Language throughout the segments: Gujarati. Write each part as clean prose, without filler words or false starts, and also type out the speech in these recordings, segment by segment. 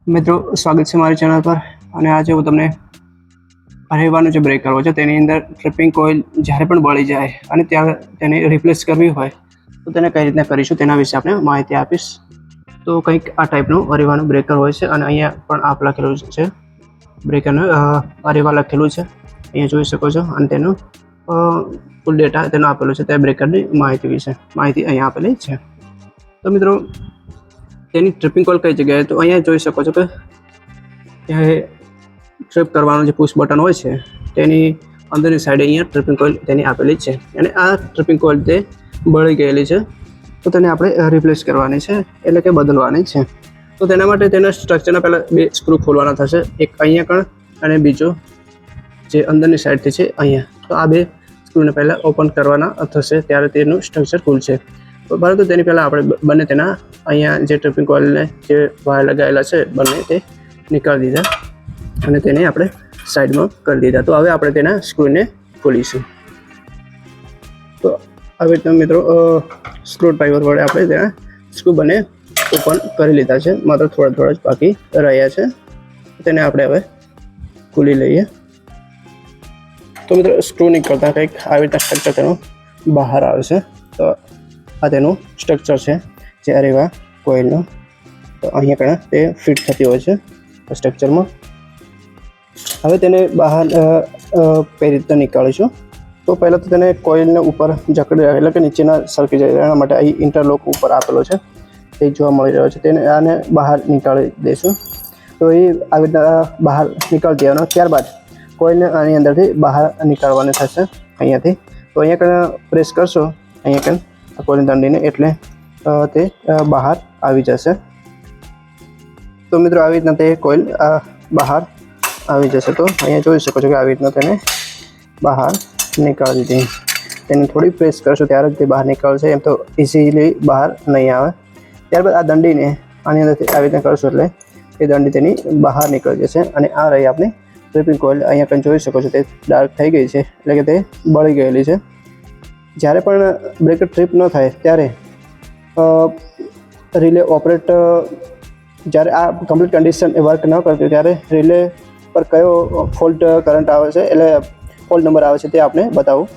મિત્રો સ્વાગત છે મારી ચેનલ પર અને આજે હું તમને રહેવાનો જે બ્રેક કરવો છે તેની અંદર ટ્રિપિંગ કોઇલ જ્યારે પણ બળી જાય અને ત્યાં તેને રિપ્લેસ કરવી હોય તો તેને કઈ રીતના કરીશું તેના વિશે આપણે માહિતી આપીશ। તો કંઈક આ ટાઈપનું અરીવાનું બ્રેકર હોય છે અને અહીંયા પણ આપ લખેલું છે બ્રેકરનું અરીવા લખેલું છે, અહીંયા જોઈ શકો છો અને તેનું ફૂલ ડેટા તેનો આપેલો છે, તે બ્રેકરની માહિતી અહીંયા આપેલી છે। તો મિત્રો તેની ટ્રિપિંગ કોઇલ કઈ જગ્યાએ, તો અહીંયા જોઈ શકો છો કે ટ્રિપ કરવાનું જે પુશ બટન હોય છે તેની અંદરની સાઈડે અહીંયા ટ્રિપિંગ કોઇલ તેની આપેલી છે અને આ ટ્રિપિંગ કોઇલ તે બળી ગયેલી છે, તો તેને આપણે રિપ્લેસ કરવાની છે, એટલે કે બદલવાની છે। તો તેના માટે તેના સ્ટ્રક્ચરના પહેલાં 2 સ્ક્રૂ ખોલવાના થશે, એક અહીંયા કણ અને બીજો જે અંદરની સાઈડથી છે અહીંયા। તો આ 2 સ્ક્રૂને પહેલાં ઓપન કરવાના થશે ત્યારે તેનું સ્ટ્રક્ચર ખુલશે। પરંતુ તેની પહેલાં આપણે બંને તેના અહીંયા જે ટ્રિપિંગ કોઇલને જે વાયર લગાવેલા છે બંને તે નીકાળી દીધા અને તેને આપણે સાઈડમાં કરી દીધા। તો હવે આપણે તેના સ્ક્રૂને ખોલીશું। તો આવી રીતના મિત્રો સ્ક્રૂ ડ્રાઈવર વડે આપણે તેના સ્ક્રૂ બંને ઓપન કરી લીધા છે, માત્ર થોડા જ બાકી રહ્યા છે, તેને આપણે હવે ખોલી લઈએ। તો મિત્રો સ્ક્રૂ નીકળતા કંઈક આવી રીતના સ્ટ્રક્ચર તેનું બહાર આવે છે। તો આ તેનું સ્ટ્રક્ચર છે જે અરીવા કોઇલનું, તો અહીંયા કણા તે ફિટ થતી હોય છે સ્ટ્રક્ચરમાં। હવે તેને બહાર કઈ રીતે નીકાળીશું, તો પહેલાં તો તેને કોઇલને ઉપર જકડી એટલે કે નીચેના સરકી જાય એના માટે અહીં ઇન્ટરલોક ઉપર આપેલો છે તે જોવા મળી રહ્યો છે, તેને આને બહાર નીકાળી દઈશું। તો એ આવી રીતના બહાર નીકાળી દેવાનો, ત્યારબાદ કોઇલને આની અંદરથી બહાર નીકાળવાની થશે અહીંયાથી। તો અહીંયા કણ પ્રેસ કરશો અહીંયા કણ કોઇલની દંડીને એટલે તે બહાર આવી જશે। તો મિત્રો આવી રીતના તે કોઇલ બહાર આવી જશે। તો અહીંયા જોઈ શકો છો કે આવી રીતના તેને બહાર નીકાળી દીધી, તેને થોડી પ્રેસ કરશો ત્યારે જ તે બહાર નીકળશે, એમ તો ઇઝીલી બહાર નહીં આવે। ત્યારબાદ આ દંડીને આની અંદરથી આવી રીતના કરશો એટલે એ દંડી તેની બહાર નીકળી જશે અને આ રહી આપણી ટ્રિપિંગ કોઇલ। અહીંયા પણ જોઈ શકો છો તે ડાર્ક થઈ ગઈ છે, એટલે કે તે બળી ગયેલી છે। જ્યારે પણ બ્રેકર ટ્રીપ ન થાય ત્યારે રિલે ઓપરેટ, જ્યારે આ કમ્પ્લીટ કન્ડિશન વર્ક ન કરતી ત્યારે રિલે પર કયો ફોલ્ટ કરંટ આવે છે એટલે ફોલ્ટ નંબર આવે છે તે આપણે બતાવું।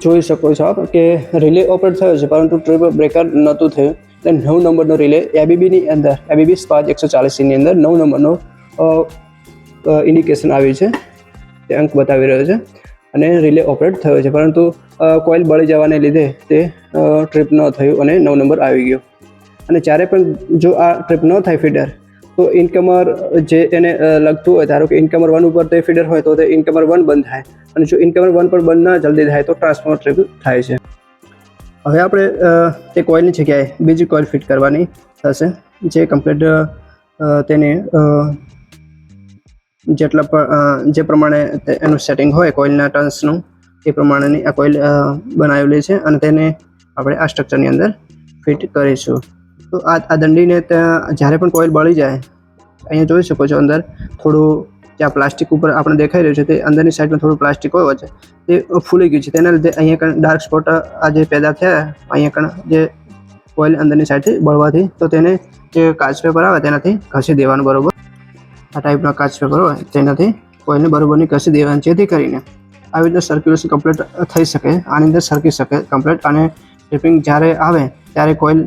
જોઈ શકો છો આપ કે રિલે ઓપરેટ થયો છે પરંતુ ટ્રીપ બ્રેકર નહોતું થયું, એટલે 9 નંબરનો રિલે એબીબીની અંદર એબીબી સ્પાચ 140ની અંદર 9 નંબરનો ઇન્ડિકેશન આવ્યું છે, તે અંક બતાવી રહ્યો છે અને રિલે ઓપરેટ થયો છે, પરંતુ કોઇલ બળી જવાને લીધે તે ટ્રીપ ન થયું અને 9 નંબર આવી ગયો। અને જ્યારે પણ જો આ ટ્રીપ ન થાય ફીડર, તો ઇનકમર જે એને લગતું હોય, ધારો કે ઇનકમર 1 ઉપર તે ફીડર હોય તો તે ઇનકમર 1 બંધ થાય, અને જો ઇનકમર 1 પર બંધ ના જલ્દી થાય તો ટ્રાન્સફોર્મર ટ્રીપ થાય છે। હવે આપણે તે કોઇલની જગ્યાએ બીજી કોઇલ ફિટ કરવાની થશે, જે કમ્પ્લીટ તેને જે પ્રમાણે એનું સેટિંગ હોય કોઇલના ટર્ન્સનું એ પ્રમાણેની આ કોઇલ બનાવેલી છે અને તેને આપણે આ સ્ટ્રક્ચરની અંદર ફિટ કરીશું। તો આ દંડીને જ્યારે પણ કોઇલ બળી જાય, અહીંયા જોઈ શકો છો અંદર થોડું જ્યાં પ્લાસ્ટિક ઉપર આપણે દેખાઈ રહ્યું છે તે અંદરની સાઈડમાં થોડું પ્લાસ્ટિક હોય છે તે ફૂલી ગયું છે, તેના લીધે અહીંયા કણ ડાર્ક સ્પોટ આ જે પેદા થયા અહીંયા કણ જે કોઇલ અંદરની સાઈડથી બળવાથી, તો તેને જે કાચ પેપર આવે તેનાથી ઘસી દેવાનું બરાબર, આ ટાઈપના કાચ પેપર હોય તેનાથી કોઇલને બરાબરની ઘસી દેવાની, જેથી કરીને આવી રીતના સર્ક્યુલેશન કમ્પ્લીટ થઈ શકે, આની અંદર સરકી શકે કમ્પ્લીટ, અને ટ્રિપિંગ જ્યારે આવે ત્યારે કોઇલ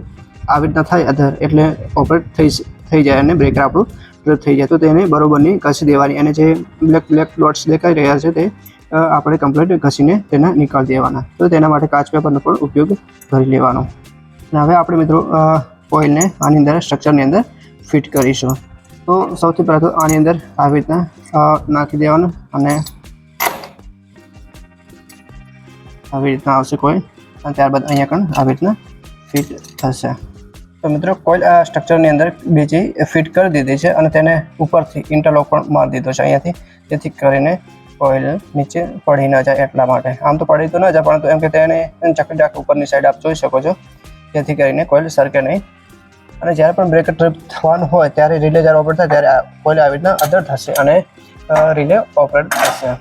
આવી રીતના થાય અધર એટલે ઓપરેટ થઈ જાય અને બ્રેકર આપણું ટ્રીપ થઈ જાય। તો તેને બરાબરની ઘસી દેવાની અને જે બ્લેક ડોટ્સ દેખાઈ રહ્યા છે તે આપણે કમ્પ્લીટ ઘસીને તેના નીકાળી દેવાના। તો તેના માટે કાચ પેપરનો પણ ઉપયોગ કરી લેવાનો। અને હવે આપણે મિત્રો કોઇલને આની અંદર સ્ટ્રક્ચરની અંદર ફિટ કરીશું। તો સૌથી પહેલાં તો આની અંદર આવી રીતના નાખી દેવાનું અને આવી રીતના આવશે કોઇલ, અને ત્યારબાદ અહીંયા પણ આવી રીતના ફિટ થશે। તો મિત્રો કોઇલ આ સ્ટ્રક્ચરની અંદર બીજી ફિટ કરી દીધી છે અને તેને ઉપરથી ઇન્ટરલોક પણ મારી દીધો છે અહીંયાથી, જેથી કરીને કોઇલ નીચે પડી ન જાય એટલા માટે। આમ તો પડી તો ન જાય, પરંતુ એમ કે તેને ચકડાક ઉપરની સાઈડ આપ જોઈ શકો છો, જેથી કરીને કોઇલ સરકે નહીં। અને જ્યારે પણ બ્રેકર ટ્રીપ થવાનું હોય ત્યારે રિલે જ્યારે ઓપરેટ થાય ત્યારે કોઇલ આવી રીતના અધર થશે અને રિલે ઓપરેટ થશે।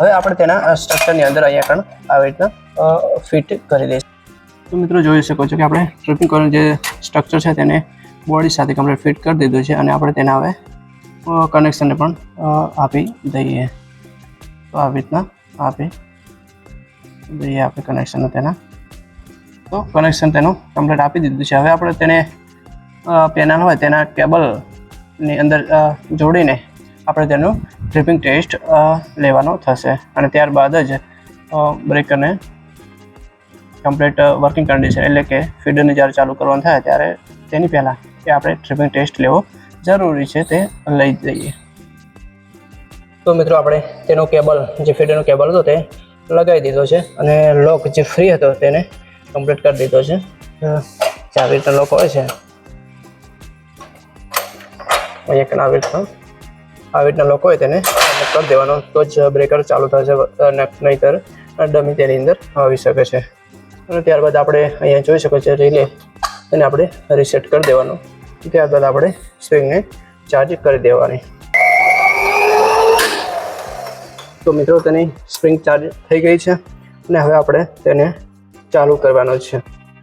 હવે આપણે તેના સ્ટ્રક્ચરની અંદર અહીંયા પણ આવી રીતના ફિટ કરી દઈશું। તો મિત્રો જોઈ શકો છો કે આપણે ટ્રિપિંગ કોઇલનું જે સ્ટ્રક્ચર છે તેને બોડી સાથે કમ્પ્લીટ ફિટ કરી દીધું છે અને આપણે તેના હવે કનેક્શનને પણ આપી દઈએ. તો આવી રીતના આપી દઈએ આપણે કનેક્શન તેના. તો કનેક્શન તેનું કમ્પ્લીટ આપી દીધું છે. હવે આપણે તેને પેનલ હોય તેના કેબલની અંદર જોડીને આપણે તેનું ટ્રિપિંગ ટેસ્ટ લેવાનો થશે અને ત્યારબાદ જ બ્રેકરને કમ્પ્લીટ વર્કિંગ કન્ડિશન એટલે કે ફીડરને જ્યારે ચાલુ કરવાનું થાય ત્યારે તેની પહેલાં કે આપણે ટ્રિપિંગ ટેસ્ટ લેવો જરૂરી છે તે લઈ જઈએ. તો મિત્રો આપણે તેનો કેબલ જે ફીડરનો કેબલ હતો તે લગાવી દીધો છે અને લોક જે ફ્રી હતો તેને કમ્પ્લીટ કરી દીધો છે. આવી રીતના લોક હોય છે અહીંયા આવી રીતના લોક હોય તેને કરી દેવાનો તો જ બ્રેકર ચાલુ થશે, નહીંતર ડમી તેની અંદર આવી શકે છે. અને ત્યારબાદ આપણે અહીંયા જોઈ શકો છો રિલે તેને આપણે રીસેટ કરી દેવાનું. ત્યારબાદ આપણે સ્પ્રિંગને ચાર્જ કરી દેવાની. તો મિત્રો તેની સ્પ્રિંગ ચાર્જ થઈ ગઈ છે અને હવે આપણે તેને ચાલુ કરવાનો છે.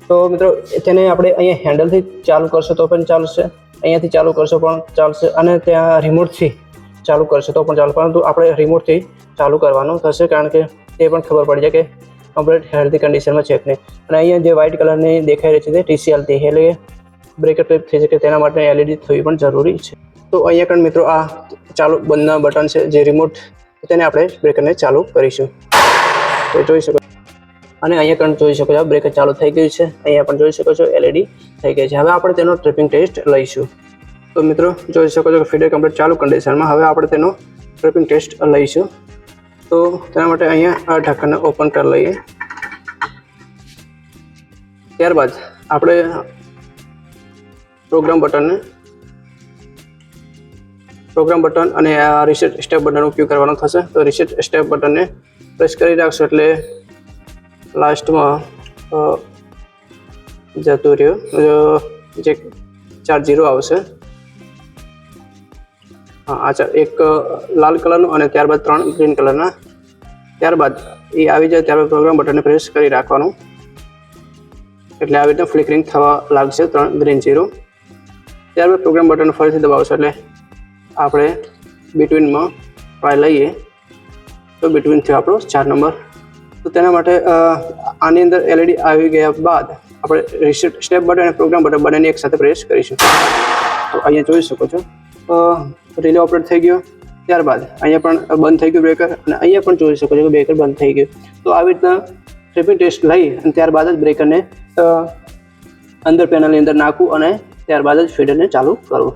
તો મિત્રો તેને આપણે અહીંયા હેન્ડલથી ચાલુ કરશો તો પણ ચાલશે, અહીંયાથી ચાલુ કરશો પણ ચાલશે અને ત્યાં રિમોટથી ચાલુ કરશો તો પણ ચાલે, પરંતુ આપણે રિમોટથી ચાલુ કરવાનું થશે કારણ કે તે પણ ખબર પડી જાય કે કમ્પ્લીટ હેલ્ધી કન્ડિશનમાં છે કે નહીં. અને અહીંયા જે વ્હાઇટ કલરની દેખાઈ રહી છે તે TCLથી એટલે બ્રેકર ટ્રિપ થઈ શકે તેના માટે LED થવી પણ જરૂરી છે. તો અહીંયા પણ મિત્રો આ ચાલુ બંધના બટન છે જે રિમોટ તેને આપણે બ્રેકરને ચાલુ કરીશું. તો જોઈ શકો અને અહીંયા પણ જોઈ શકો છો બ્રેકર ચાલુ થઈ ગયું છે. અહીંયા પણ જોઈ શકો છો LED થઈ ગઈ છે. હવે આપણે તેનો ટ્રિપિંગ ટેસ્ટ લઈશું. તો મિત્રો જોઈ શકો છો કે ફીડર કમ્પ્લીટ ચાલુ કન્ડિશનમાં. હવે આપણે તેનો ટ્રિપિંગ ટેસ્ટ લઈશું. તો તેના માટે અહીંયા આ ઢાંકણને ઓપન કરી લઈએ. ત્યારબાદ આપણે પ્રોગ્રામ બટન અને આ રીસેટ સ્ટેપ બટનનો ઉપયોગ કરવાનો થશે. તો રીસેટ સ્ટેપ બટનને પ્રેસ કરી રાખશો એટલે લાસ્ટમાં જતું રહ્યું જે 4 0 આવશે. હા, એક લાલ કલરનું અને ત્યારબાદ 3 ગ્રીન કલરના. ત્યારબાદ એ આવી જાય ત્યારબાદ પ્રોગ્રામ બટનને પ્રેસ કરી રાખવાનું એટલે આવી રીતે ફ્લિકરિંગ થવા લાગશે 3 ગ્રીન 0. ત્યારબાદ પ્રોગ્રામ બટન ફરીથી દબાવશો એટલે આપણે બિટવીનમાં ટ્રાય લઈએ તો બિટવીન થયો આપણો 4 નંબર. તો તેના માટે આની અંદર LED આવી ગયા બાદ આપણે રીસેટ સ્ટેપ બટન અને પ્રોગ્રામ બટન બંનેને એકસાથે પ્રેસ કરીશું. તો અહીંયા જોઈ શકો છો રિલે ઓપરેટ થઈ ગયો. ત્યારબાદ અહીંયા પણ બંધ થઈ ગયું બ્રેકર અને અહીંયા પણ જોઈ શકો છો કે બ્રેકર બંધ થઈ ગયું. તો આવી રીતના ટ્રિપિંગ ટેસ્ટ લઈ અને ત્યારબાદ જ બ્રેકરને અંદર પેનલની અંદર નાખવું અને ત્યારબાદ જ ફીડરને ચાલુ કરવું.